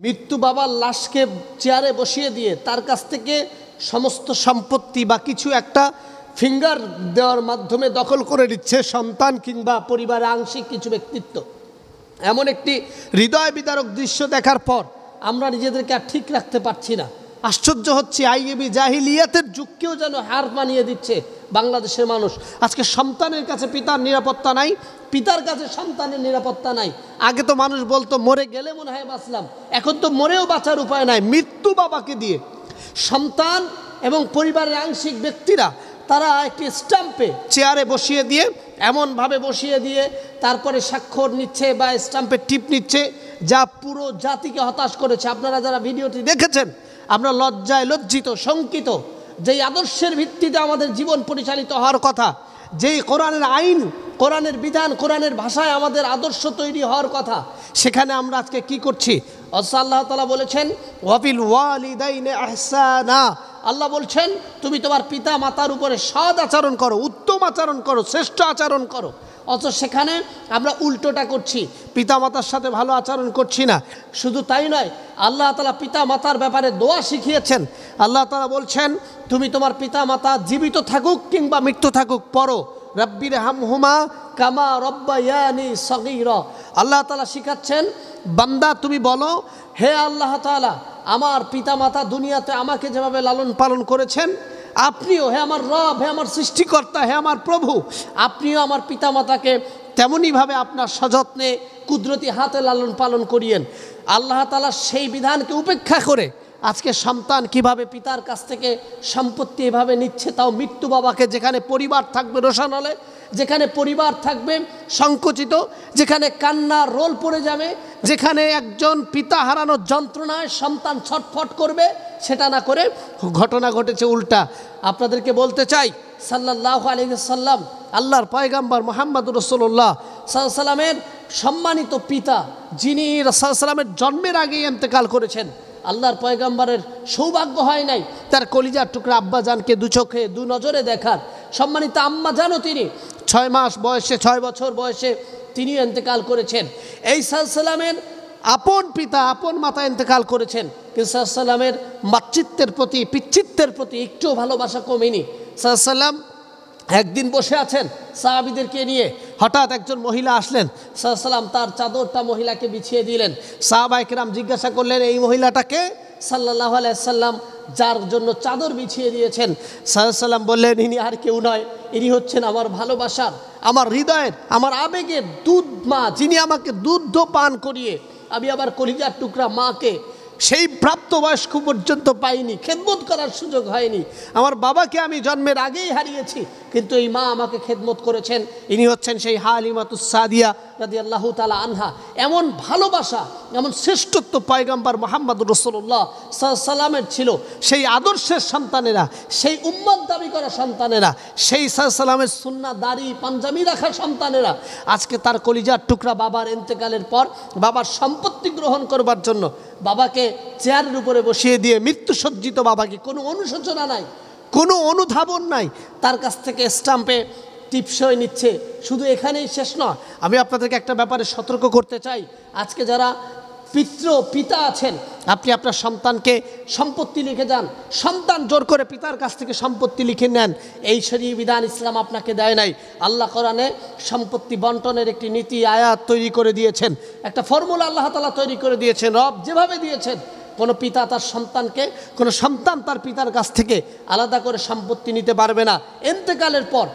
মৃত্যু বাবার লাশকে চেয়ারে বসিয়ে দিয়ে তার কাছ থেকে সমস্ত সম্পত্তি বা কিছু একটা ফিঙ্গার দেওয়ার মাধ্যমে দখল করে নিচ্ছে সন্তান কিংবা পরিবারের আংশিক কিছু ব্যক্তিত্ব। এমন একটি হৃদয় বিদারক দৃশ্য দেখার পর আমরা নিজেদেরকে আর ঠিক রাখতে পারছি না। আশ্চর্য হচ্ছে, আইএবি জাহিলিয়াতের যুগকেও যেন হার মানিয়ে দিচ্ছে বাংলাদেশের মানুষ। আজকে সন্তানের কাছে পিতার নিরাপত্তা নাই, পিতার কাছে সন্তানের নিরাপত্তা নাই। আগে তো মানুষ বলতো মরে গেলে মনে হয় বাঁচলাম, এখন তো মরেও বাঁচার উপায় নাই। মৃত্যু বাবাকে দিয়ে সন্তান এবং পরিবারের আংশিক ব্যক্তিরা তারা একটি স্ট্যাম্পে চেয়ারে বসিয়ে দিয়ে, এমনভাবে বসিয়ে দিয়ে তারপরে স্বাক্ষর নিচ্ছে বা স্ট্যাম্পে টিপ নিচ্ছে, যা পুরো জাতিকে হতাশ করেছে। আপনারা যারা ভিডিওটি দেখেছেন, আমরা লজ্জায় লজ্জিত, শঙ্কিত। যেই আদর্শের ভিত্তিতে আমাদের জীবন পরিচালিত হওয়ার কথা, যেই কোরআনের আইন, কোরআনের বিধান, কোরআনের ভাষায় আমাদের আদর্শ তৈরি হওয়ার কথা, সেখানে আমরা আজকে কি করছি? আল্লাহ তাআলা বলেছেন ওয়াবিল ওয়ালিদাইনি ইহসানা। আল্লাহ বলছেন তুমি তোমার পিতা মাতার উপরে সৎ আচরণ করো, উত্তম আচরণ করো, শ্রেষ্ঠ আচরণ করো। অথচ সেখানে আমরা উল্টোটা করছি, পিতা মাতার সাথে ভালো আচরণ করছি না। শুধু তাই নয়, আল্লাহ তাআলা পিতা মাতার ব্যাপারে দোয়া শিখিয়েছেন। আল্লাহ তাআলা বলছেন তুমি তোমার পিতা মাতা জীবিত থাকুক কিংবা মৃত্যু থাকুক পড়ো রব্বির হামহুমা কামা রব্বায়ানি সগীরা। আল্লাহ তাআলা শিখাচ্ছেন বান্দা তুমি বলো, হে আল্লাহ তাআলা, আমার পিতা মাতা দুনিয়াতে আমাকে যেভাবে লালন পালন করেছেন, আপনিও, হে আমার রব, হে আমার সৃষ্টিকর্তা, হে আমার প্রভু, আপনিও আমার পিতা মাতাকে তেমনইভাবে আপনার সযত্নে কুদরতি হাতে লালন পালন করিয়েন। আল্লাহ তাআলা সেই বিধানকে উপেক্ষা করে আজকে সন্তান কিভাবে পিতার কাছ থেকে সম্পত্তি এভাবে নিচ্ছে, তাও মৃত্যু বাবাকে, যেখানে পরিবার থাকবে রোশানলে, যেখানে পরিবার থাকবে সংকুচিত, যেখানে কান্নার রোল পড়ে যাবে, যেখানে একজন পিতা হারানোর যন্ত্রণায় সন্তান ছটফট করবে, সেটা না করে ঘটনা ঘটেছে উল্টা। আপনাদেরকে বলতে চাই, সাল্লাল্লাহু আলাইহি ওয়াসাল্লাম, আল্লাহর পয়গম্বর মুহাম্মদুর রাসূলুল্লাহ সাল্লাল্লাহু আলাইহি ওয়াসাল্লামের সম্মানিত পিতা, যিনি রাসূল সাল্লাল্লাহু আলাইহি ওয়াসাল্লামের জন্মের আগেই ইন্তেকাল করেছেন। আল্লাহর পয়গম্বরের সৌভাগ্য হয় নাই তার কলিজার টুকরা আব্বা জানকে দু চোখে দু নজরে দেখার। সম্মানিত আম্মা জানও তিনি 6 মাস বয়সে, 6 বছর বয়সে তিনি ইন্তেকাল করেছেন। এই সাল্লামের আপন পিতা, আপন মাতা ইন্তেকাল করেছেন, কিন্তু সাল্লামের মাতৃত্বের প্রতি, পিতৃত্বের প্রতি একটু ভালোবাসা কমেনি। সাল্লাম একদিন বসে আছেন সাহাবীদেরকে নিয়ে, হঠাৎ একজন মহিলা আসলেন। সাল্লাম তার চাদরটা মহিলাকে বিছিয়ে দিলেন। সাহাবায়ে কেরাম জিজ্ঞাসা করলেন এই মহিলাটাকে? সাল্লাল্লাহু আলাইহি সাল্লাম যার জন্য চাদর বিছিয়ে দিয়েছেন, সাল্লাম বললেন ইনি আর কেউ নয়, ইনি হচ্ছেন আমার ভালোবাসার, আমার হৃদয়ের, আমার আবেগের দুধ মা, যিনি আমাকে দুধ পান করিয়ে আমি আবার কলিজার টুকরা মাকে সেই প্রাপ্তবয়স্ক পর্যন্ত পাইনি, খেদমত করার সুযোগ হয়নি। আমার বাবাকে আমি জন্মের আগেই হারিয়েছি, কিন্তু এই মা আমাকে খেদমত করেছেন। ইনি হচ্ছেন সেই হালিমাতুস সাদিয়া রাদিয়াল্লাহু তাআলা আনহা। এমন ভালোবাসা, এমন শ্রেষ্ঠত্ব পয়গম্বর মুহাম্মদুর রাসূলুল্লাহ সাল্লাল্লাহু আলাইহি ওয়াসাল্লামের ছিল। সেই আদর্শের সন্তানেরা, সেই উম্মত দাবি করা সন্তানেরা, সেই সাল্লাল্লাহু আলাইহি ওয়াসাল্লামের সুন্নাহ দাড়ি পাঞ্জাবি রাখা সন্তানেরা আজকে তার কলিজার টুকরা বাবার ইন্তেকালের পর বাবার সম্পত্তি গ্রহণ করবার জন্য বাবাকে চেয়ারের উপরে বসিয়ে দিয়ে, মৃত্যুসজ্জিত বাবাকে, কোনো অনুশোচনা নাই, কোনো অনুধাবন নাই, তার কাছ থেকে স্ট্যাম্পে টিপসই নিচ্ছে। শুধু এখানেই শেষ নয়, আমি আপনাদেরকে একটা ব্যাপারে সতর্ক করতে চাই। আজকে যারা পিতা আছেন, আপনি আপনার সন্তানকে সম্পত্তি লিখে যান, সন্তান জোর করে পিতার কাছ থেকে সম্পত্তি লিখে নেন, এই শরীয়ত বিধান ইসলাম আপনাকে দেয় নাই। আল্লাহ কোরআনে সম্পত্তি বন্টনের একটি নীতি আয়াত তৈরি করে দিয়েছেন, একটা ফর্মুলা আল্লাহ তাআলা তৈরি করে দিয়েছেন। রব যেভাবে দিয়েছেন, কোনো পিতা তার সন্তানকে, কোনো সন্তান তার পিতার কাছ থেকে আলাদা করে সম্পত্তি নিতে পারবে না। ইন্তেকালের পর,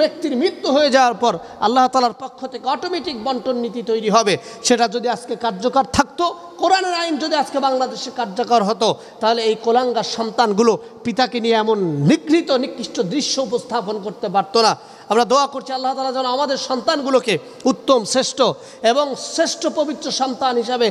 ব্যক্তির মৃত্যু হয়ে যাওয়ার পর আল্লাহ তাআলার পক্ষ থেকে অটোমেটিক বন্টন নীতি তৈরি হবে। সেটা যদি আজকে কার্যকর থাকতো, কোরআনের আইন যদি আজকে বাংলাদেশে কার্যকর হতো, তাহলে এই কোলাঙ্গার সন্তানগুলো পিতাকে নিয়ে এমন নিগৃহীত নিকৃষ্ট দৃশ্য উপস্থাপন করতে পারতো না। আমরা দোয়া করছি আল্লাহ তাআলা যেন আমাদের সন্তানগুলোকে উত্তম, শ্রেষ্ঠ এবং শ্রেষ্ঠ পবিত্র সন্তান হিসাবে